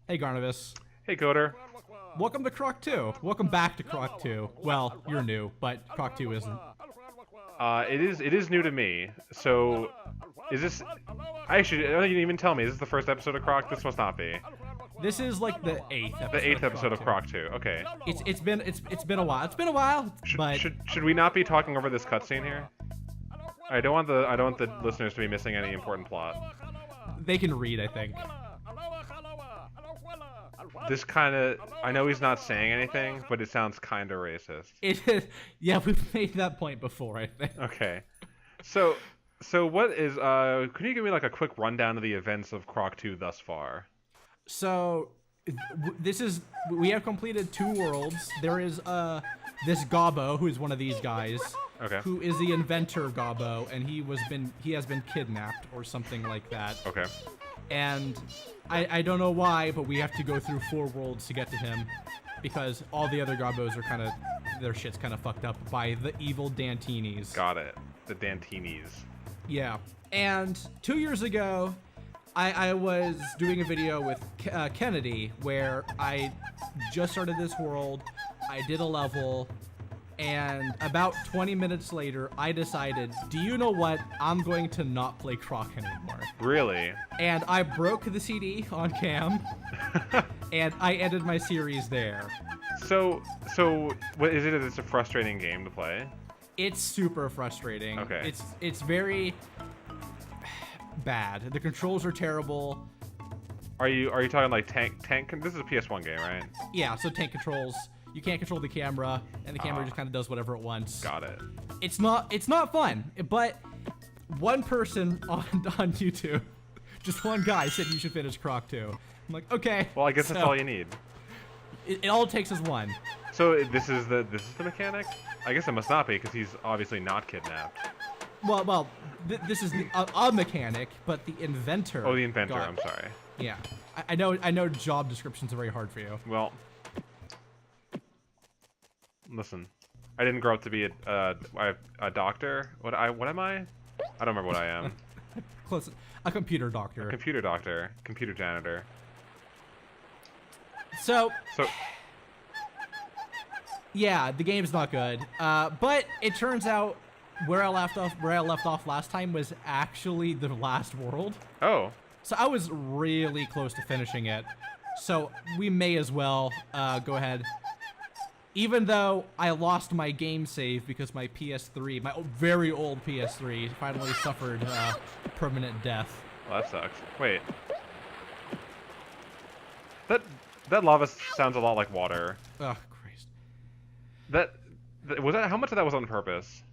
Hey, Garnavis. Hey, Coder. Welcome to Croc 2. Welcome back to Croc 2. Well, you're new, but Croc 2 isn't. It is new to me. So, is this? Actually, I don't think you didn't even tell me. Is this the first episode of Croc? This must not be. This is like the 8th episode. The 8th episode of Croc 2. Okay. It's been a while. It's been a while. Should we not be talking over this cutscene here? I don't want the listeners to be missing any important plot. They can read, I think. This kind of, I know he's not saying anything, but it sounds kind of racist. It is. Yeah, we've made that point before, I think. Okay. So what is, can you give me like a quick rundown of the events of Croc 2 thus far? So, we have completed 2 worlds. There is, this Gobbo, who is one of these guys. Okay. Who is the inventor Gobbo, and he has been kidnapped or something like that. Okay. And I don't know why, but we have to go through 4 worlds to get to him, because all the other Gobbos are their shit's kind of fucked up by the evil Dantinis. Got it. The Dantinis. Yeah. And 2 years ago, I was doing a video with Kennedy where I just started this world. I did a level. And about 20 minutes later, I decided, do you know what? I'm going to not play Croc anymore. Really? And I broke the CD on cam, and I ended my series there. So what is it? It's a frustrating game to play? It's super frustrating. Okay. It's very bad. The controls are terrible. Are you talking like tank? This is a PS1 game, right? Yeah, so tank controls. You can't control the camera, and the camera just kind of does whatever it wants. Got it. It's not fun, but one person on YouTube, just one guy, said you should finish Croc 2. I'm like, okay. Well, I guess that's all you need. It all it takes is one. So this is the mechanic? I guess it must not be, because he's obviously not kidnapped. Well, this is a mechanic, but the inventor. Oh, the inventor. I'm sorry. Yeah, I know. Job descriptions are very hard for you. Well. Listen, I didn't grow up to be a doctor. What am I? I don't remember what I am. Close. A computer doctor. A computer doctor. Computer janitor. So. Yeah, the game's not good. But it turns out where I left off last time was actually the last world. Oh. So I was really close to finishing it. So we may as well go ahead. Even though I lost my game save because my PS3, my very old PS3, finally suffered permanent death. Well, that sucks. Wait. That lava sounds a lot like water. Oh, Christ. Was that how much of that was on purpose?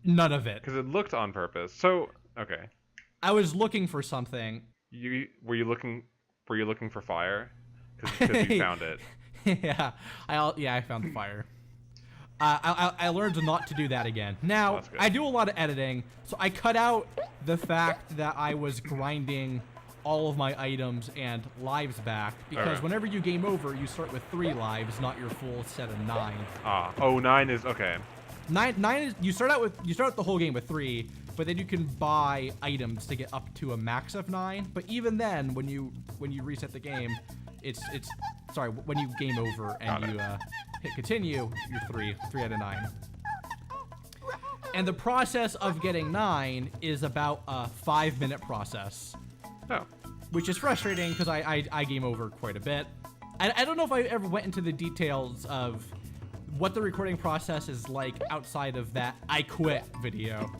None of it. Because it looked on purpose. So okay. I was looking for something. Were you looking for fire? Because you found it. Yeah, I found the fire. I learned not to do that again. Now, I do a lot of editing, so I cut out the fact that I was grinding all of my items and lives back, because whenever you game over, you start with 3 lives, not your full set of 9. Ah, oh, 9 is okay. 9 is you start the whole game with 3, but then you can buy items to get up to a max of 9. But even then, when you reset the game, when you game over and you hit continue, you're 3 out of 9. And the process of getting 9 is about a 5-minute process. Oh. Which is frustrating because I game over quite a bit. I don't know if I ever went into the details of what the recording process is like outside of that I quit video.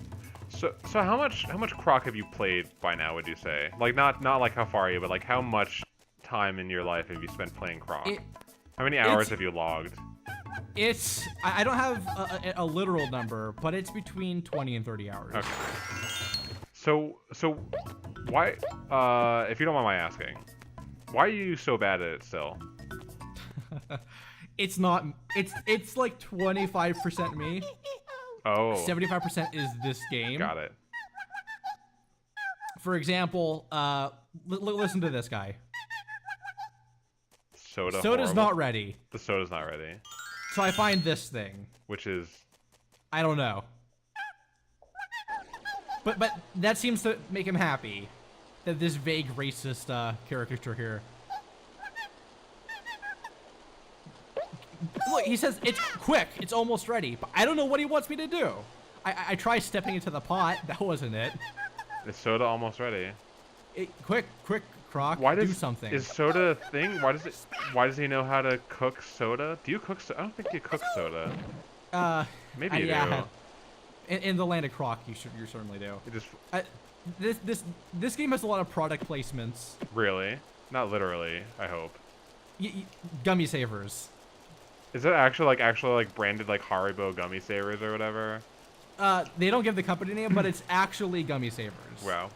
So how much Croc have you played by now, would you say? Like not like how far are you, but like how much time in your life have you spent playing Croc? How many hours have you logged? I don't have a literal number, but it's between 20 and 30 hours. Okay. So why, if you don't mind my asking, why are you so bad at it still? It's like 25% me. Oh. 75% is this game. Got it. For example, listen to this guy. Soda's not ready. The soda's not ready. So I find this thing. Which is? I don't know. But that seems to make him happy. That this vague racist caricature here. Look, he says it's quick. It's almost ready. But I don't know what he wants me to do. I try stepping into the pot. That wasn't it. Is soda almost ready? Quick, Croc. Do something. Is soda a thing? Why does he know how to cook soda? Do you cook soda? I don't think you cook soda. Maybe you do. In the land of Croc, you certainly do. This game has a lot of product placements. Really? Not literally, I hope. Gummy savers. Is it actually like branded like Haribo gummy savers or whatever? They don't give the company name, but it's actually gummy savers. Wow.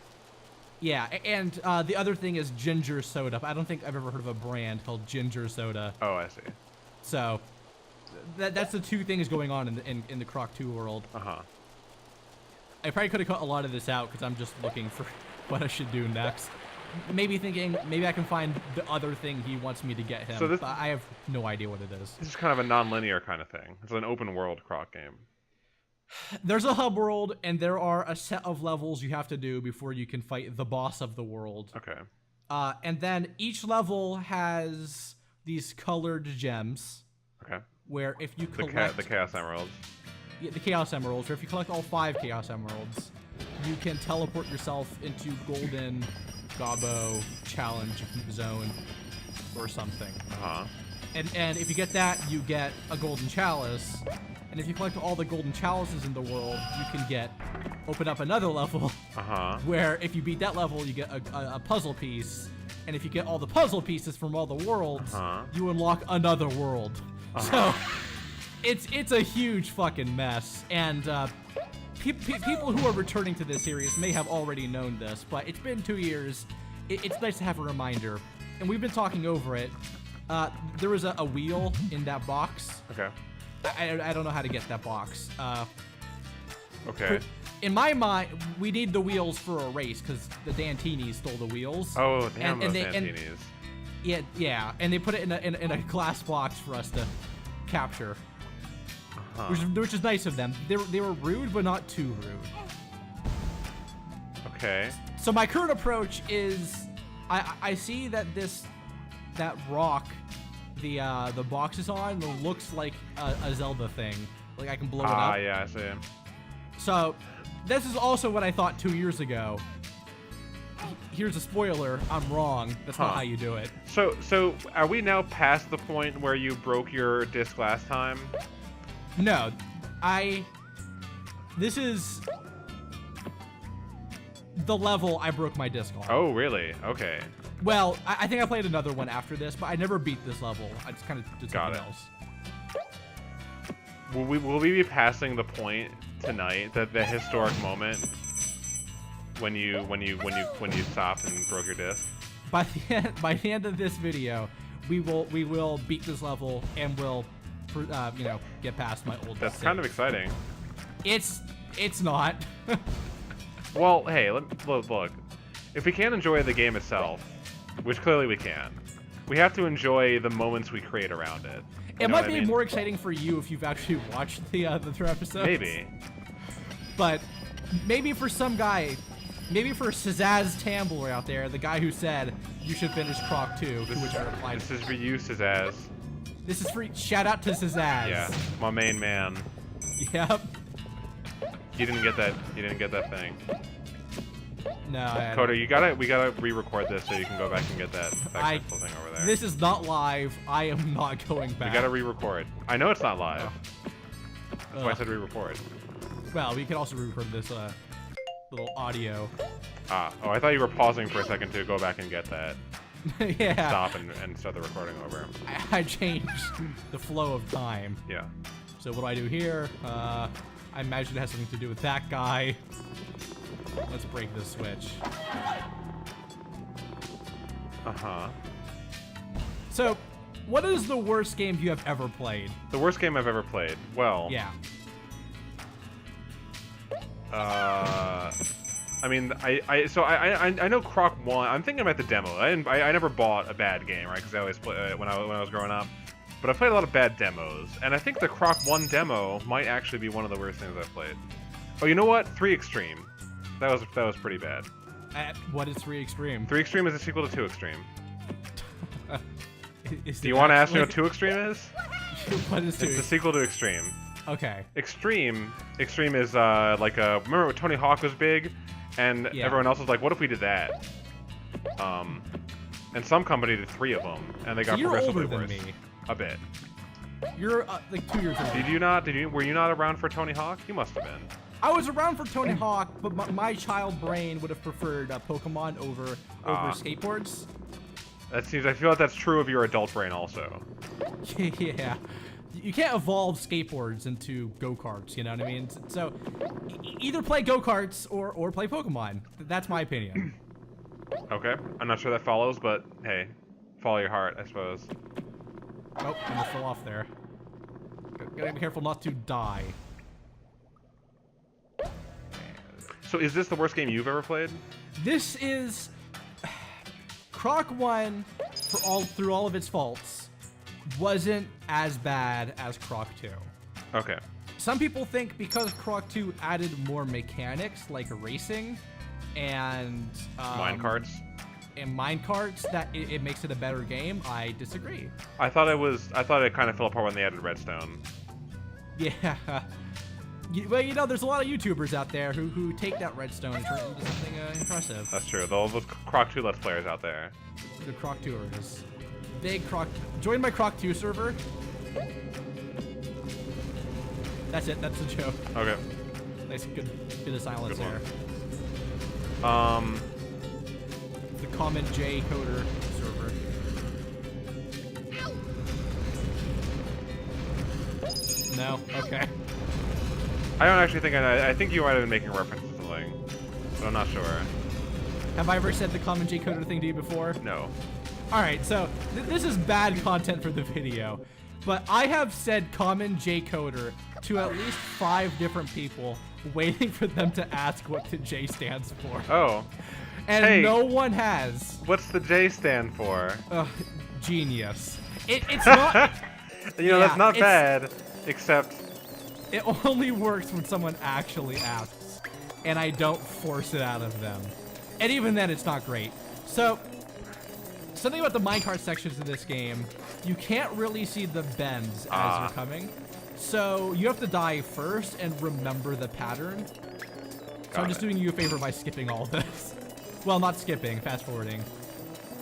Yeah, and the other thing is ginger soda. I don't think I've ever heard of a brand called ginger soda. Oh, I see. So that's the two things going on in the Croc 2 world. Uh-huh. I probably could have cut a lot of this out because I'm just looking for what I should do next. Maybe thinking maybe I can find the other thing he wants me to get him, but I have no idea what it is. This is kind of a non-linear kind of thing. It's an open world Croc game. There's a hub world, and there are a set of levels you have to do before you can fight the boss of the world. Okay. And then each level has these colored gems. Okay. Where if you collect... The Chaos Emeralds. Yeah, the Chaos Emeralds. Or if you collect all 5 Chaos Emeralds, you can teleport yourself into Golden Gobbo Challenge Zone or something. Uh-huh. And if you get that, you get a Golden Chalice. And if you collect all the golden chalices in the world, you can open up another level. Uh-huh. Where if you beat that level, you get a puzzle piece. And if you get all the puzzle pieces from all the worlds, you unlock another world. So it's a huge fucking mess. And people who are returning to this series may have already known this, but it's been 2 years. It's nice to have a reminder. And we've been talking over it. There was a wheel in that box. Okay. I don't know how to get that box. Okay. In my mind, we need the wheels for a race because the Dantinis stole the wheels. Oh, damn those Dantinis. Yeah, and they put it in a glass box for us to capture, which is nice of them. They were rude, but not too rude. Okay. So my current approach is, I see that that rock. The box is on looks like a Zelda thing. Like I can blow it up. Ah, yeah, I see. So, this is also what I thought 2 years ago. Here's a spoiler. I'm wrong. That's not how you do it. So are we now past the point where you broke your disc last time? No. This is the level I broke my disc on. Oh, really? Okay. Well, I think I played another one after this, but I never beat this level. I just kind of did something else. Will we be passing the point tonight, that the historic moment when you stopped and broke your disc? By the end of this video, we will beat this level and we'll get past my old. That's kind of exciting. It's not. Well, hey, look. If we can't enjoy the game itself, which clearly we can, we have to enjoy the moments we create around it. It might be more exciting for you if you've actually watched the 3 episodes. Maybe. But maybe for some guy, maybe for Sazaz Tambler out there, the guy who said you should finish Croc 2, to which I replied. This is for you, Sazaz. This is for shout out to Sazaz. Yeah, my main man. Yep. You didn't get that. You didn't get that thing. No. Coda, we gotta re-record this so you can go back and get that crystal thing over there. This is not live. I am not going back. We gotta re-record. I know it's not live. That's why I said re-record. Well, we could also re-record this little audio. Oh, I thought you were pausing for a second to go back and get that. Yeah. Stop and start the recording over. I changed the flow of time. Yeah. So what do I do here? I imagine it has something to do with that guy. Let's break this switch. Uh-huh. So, what is the worst game you have ever played? The worst game I've ever played? Well... Yeah. I mean, I know Croc 1. I'm thinking about the demo. I never bought a bad game, right? Because I always play when I was growing up. But I played a lot of bad demos, and I think the Croc 1 demo might actually be one of the worst things I've played. Oh, you know what? 3 Extreme. That was pretty bad. What is 3 Extreme? 3 Extreme is a sequel to 2 Extreme. Do you want to ask me what 2 Extreme is? What is It's the sequel to Extreme. Okay. Extreme is like a. Remember when Tony Hawk was big, and everyone else was like, "What if we did that?" And some company did 3 of them, and they got you're progressively older worse. than me. A bit. You're like 2 years older. Did you not? Were you not around for Tony Hawk? You must have been. I was around for Tony Hawk, but my child brain would have preferred Pokemon over skateboards. That seems. I feel like that's true of your adult brain also. Yeah. You can't evolve skateboards into go-karts, you know what I mean? So, either play go-karts or play Pokemon. That's my opinion. Okay. I'm not sure that follows, but hey, follow your heart, I suppose. Oh, I almost fell off there. Gotta be careful not to die. So is this the worst game you've ever played? This is... Croc 1, through all of its faults, wasn't as bad as Croc 2. Okay. Some people think because Croc 2 added more mechanics like racing and Minecarts. And minecarts that it makes it a better game. I disagree. I thought it kind of fell apart when they added Redstone. Yeah. Well, you know, there's a lot of YouTubers out there who take that Redstone and turn it into something impressive. That's true. Those Croc 2 Let's Players out there. The Croc 2ers. Big Croc. Join my Croc 2 server. That's it. That's the joke. Okay. Nice, good bit of silence Good there. One. The Common J Coder server. No? Okay. I don't actually think I think you might have been making reference to something, but I'm not sure. Have I ever said the Common J Coder thing to you before? No. Alright, so this is bad content for the video, but I have said Common J Coder to at least 5 different people, waiting for them to ask what the J stands for. Oh. And hey, no one has. What's the J stand for? Genius. It's not... You know, that's not bad, except... It only works when someone actually asks, and I don't force it out of them. And even then, it's not great. So, something about the minecart sections in this game, you can't really see the bends as you're coming. So, you have to die first and remember the pattern. So I'm just doing you a favor by skipping all of this. Well, not skipping, fast forwarding.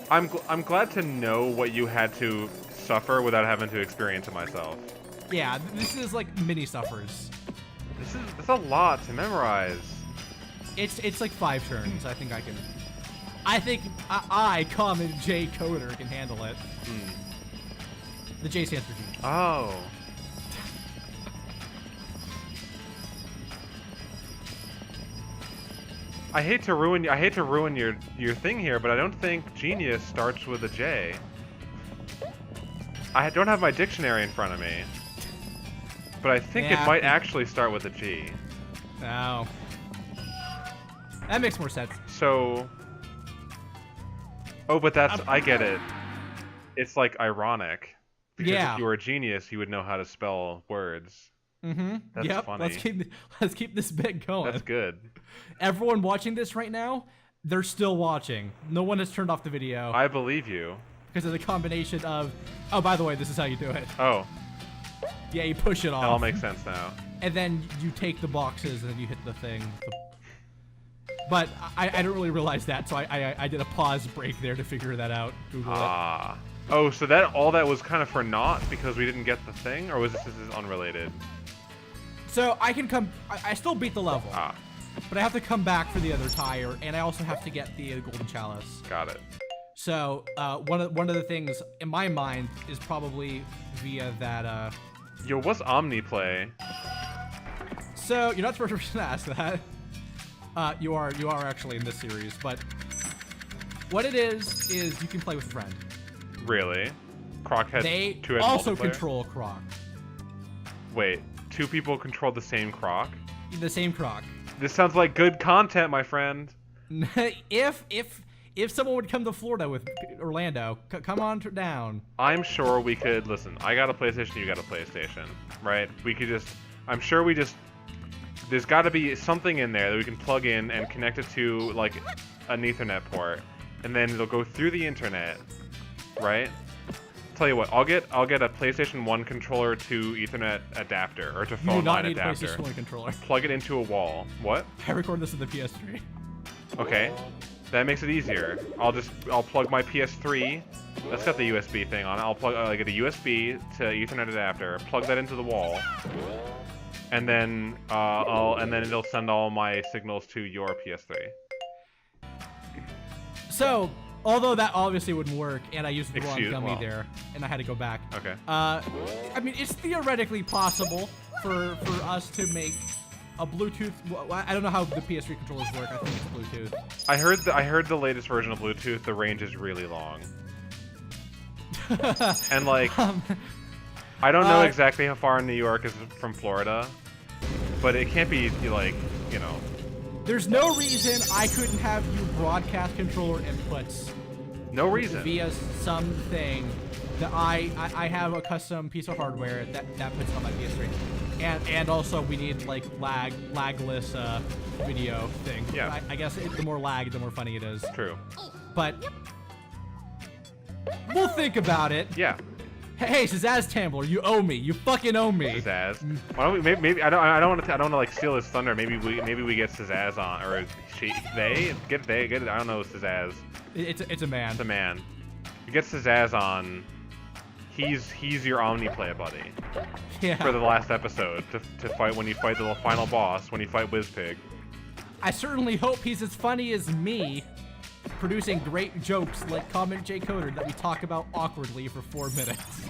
I'm glad to know what you had to suffer without having to experience it myself. Yeah, this is like mini suffers. That's a lot to memorize. It's like 5 turns. I think I, Common J Coder, can handle it. The J stands for G. Oh. I hate to ruin your thing here, but I don't think genius starts with a J. I don't have my dictionary in front of me, but I think it might actually start with a G. Oh. That makes more sense. So... Oh, but that's... I get it. It's like ironic. Because if you were a genius, you would know how to spell words. Mm-hmm. That's funny. Let's keep this bit going. That's good. Everyone watching this right now, they're still watching. No one has turned off the video. I believe you. Because of the combination of... Oh, by the way, this is how you do it. Oh. Yeah, you push it off. That all makes sense now. And then you take the boxes and then you hit the thing. But I didn't really realize that, so I did a pause break there to figure that out. Google it. Oh, so all that was kind of for naught because we didn't get the thing? Or was this unrelated? So I can come... I still beat the level. But I have to come back for the other tire, and I also have to get the golden chalice. Got it. So one of the things in my mind is probably via that. Yo, what's Omniplay? So you're not the first person to ask that. You are actually in this series, but what it is you can play with a friend. Really? Croc has They two head also multiplayer? control Croc. Wait, 2 people control the same Croc? The same Croc. This sounds like good content, my friend. If someone would come to Florida with Orlando, come on down. I'm sure we could, listen, I got a PlayStation, you got a PlayStation, right? We could just, I'm sure we just, there's got to be something in there that we can plug in and connect it to, like, an Ethernet port. And then it'll go through the internet, right? Tell you what, I'll get a PlayStation 1 controller to Ethernet adapter or to You do phone not line need a adapter. PlayStation 1 controller. Plug it into a wall. What? I record this with the PS3. Okay, that makes it easier. I'll plug my PS3. That's got the USB thing on it. I'll get a USB to Ethernet adapter. Plug that into the wall, and then it'll send all my signals to your PS3. So, although that obviously wouldn't work, and I used the wrong gummy well. there, and I had to go back. Okay. I mean, it's theoretically possible for us to make a Bluetooth. I don't know how the PS3 controllers work. I think it's Bluetooth. I heard the latest version of Bluetooth. The range is really long. And like, I don't know exactly how far New York is from Florida, but it can't be like, you know. There's no reason I couldn't have you broadcast controller inputs. No reason. Via something that I have a custom piece of hardware that puts on my PS3, and also we need like lagless video thing. Yeah. I guess the more lag, the more funny it is. True. But we'll think about it. Yeah. Hey, Zazz Tambler, you owe me. You fucking owe me. Zazz. Why don't we? Maybe I don't want to like steal his thunder. Maybe we get Zazz on, or they get it. I don't know Zazz. It's a man. It's a man. We get Zazz on. He's your Omni play buddy. Yeah. For the last episode to fight when you fight the final boss, when you fight Wizpig. I certainly hope he's as funny as me, producing great jokes like Comment J Coder that we talk about awkwardly for 4 minutes.